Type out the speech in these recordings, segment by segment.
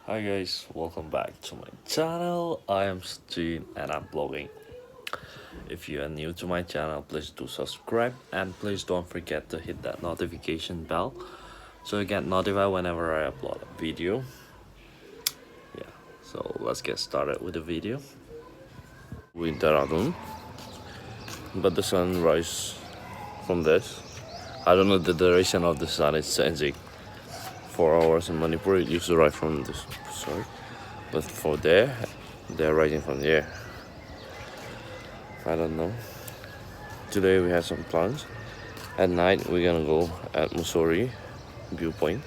Hi guys, welcome back to my channel. I am Steen and I'm blogging. If you are new to my channel, please do subscribe and please don't forget to hit that notification bell so you get notified whenever I upload a video. Yeah, so let's get started with the video. With Dehradun, but the sun rise from this. I don't know the duration of the sun, it's changing. 4 hours in Manipur, it used to rise from this, sorry. But for there, they're rising from there. I don't know. Today we have some plans. At night we're gonna go at Mussoorie viewpoint.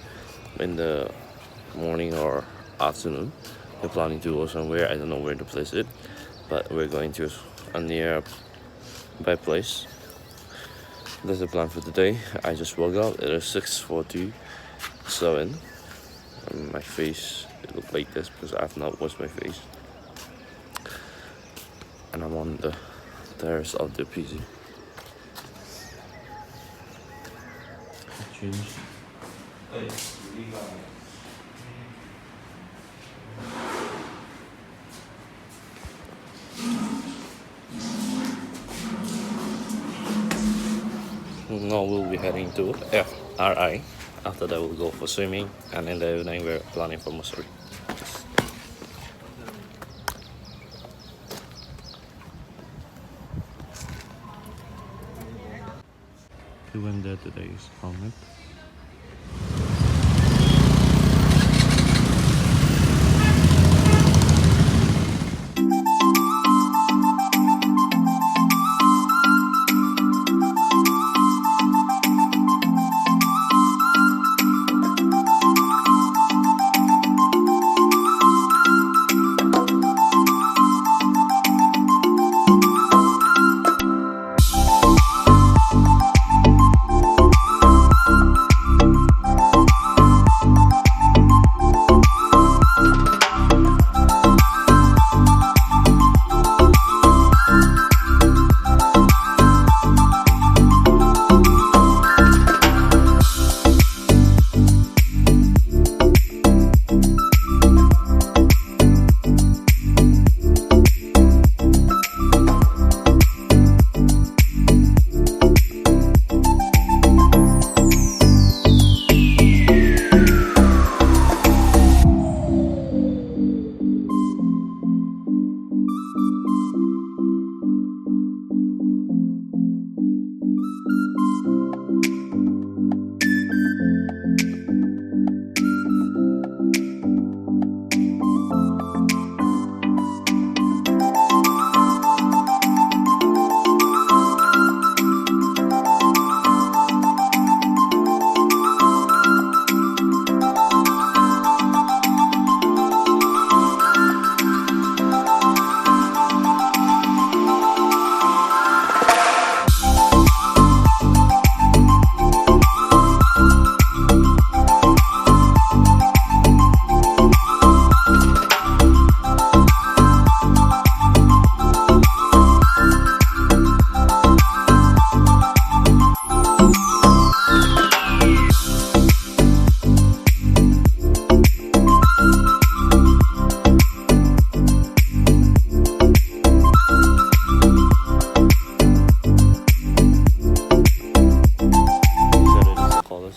In the morning or afternoon, we're planning to go somewhere. I don't know where to place it, but we're going to a nearby place. That's the plan for today. I just woke up. It is 6:47. And my face it look like this because I've not washed my face. And I'm on the terrace of the PC. Now we'll be heading to FRI. After that we'll go for swimming, and in the evening we're planning for Mussoorie. We went there today is helmet.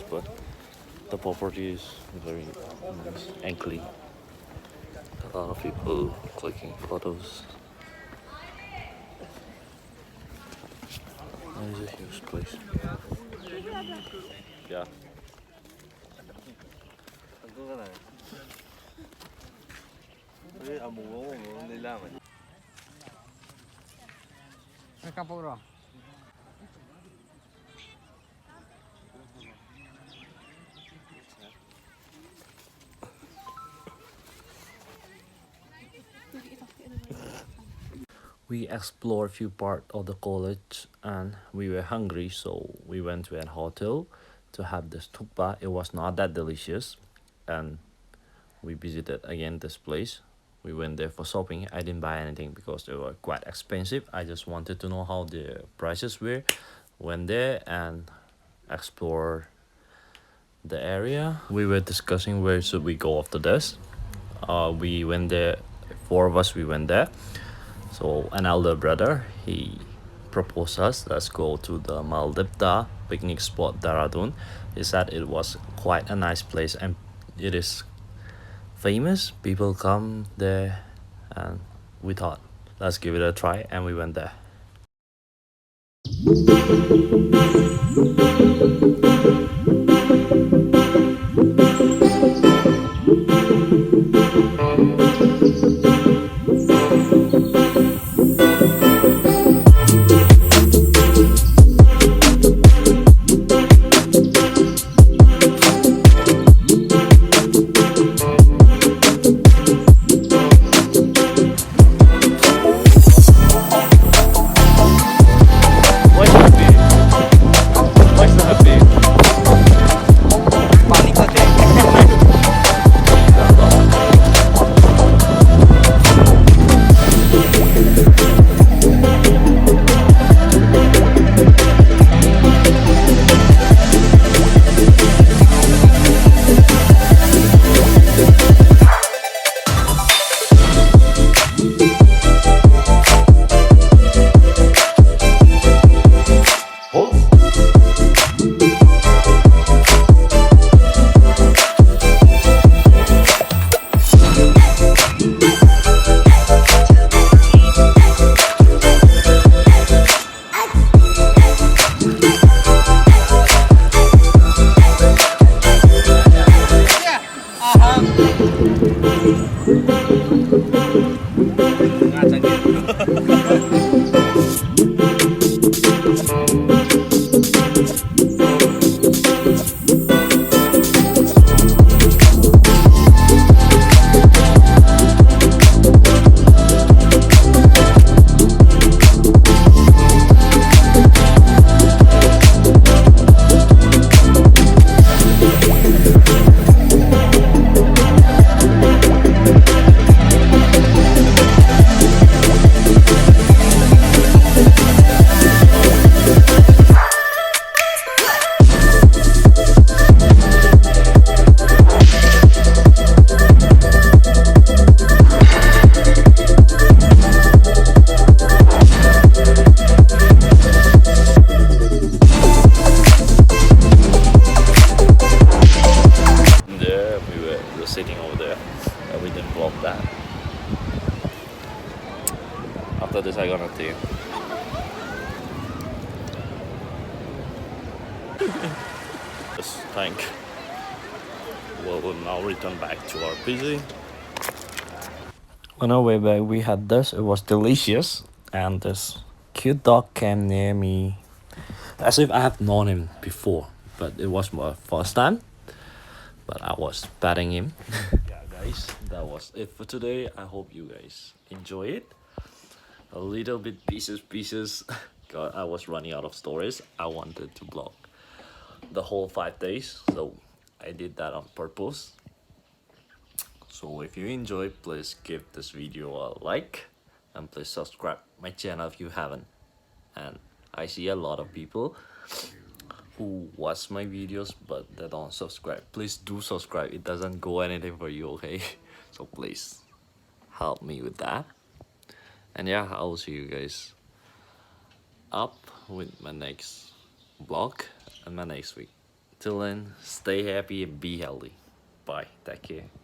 But the property is very nice and clean. A lot of people clicking photos. That is a huge place. Yeah. We explored a few parts of the college and we were hungry, so we went to an hotel to have this tukpa. It was not that delicious, and we visited again this place. We went there for shopping. I didn't buy anything because they were quite expensive. I just wanted to know how the prices were. Went there and explored the area. We were discussing where should we go after this. We went there, four of us, we went there. So an elder brother, he proposed us, let's go to the Maldevta picnic spot, Dehradun. He said it was quite a nice place and it is famous. People come there, and we thought, let's give it a try, and we went there. We were sitting over there, and we didn't vlog that. After this, I gonna take. Just thank. We'll now return back to our busy. On our way back, we had this. It was delicious, and this cute dog came near me, as if I have known him before, but it was my first time. But I was patting him. Yeah, guys, that was it for today. I hope you guys enjoy it. A little bit pieces. God, I was running out of stories. I wanted to vlog the whole 5 days, so I did that on purpose. So if you enjoy, please give this video a like, and please subscribe my channel if you haven't. And I see a lot of people who watch my videos but they don't subscribe. Please do subscribe. It doesn't go anything for you, okay? So please help me with that. And yeah, I'll see you guys up with my next vlog and my next week. Till then, stay happy and be healthy. Bye. Take care.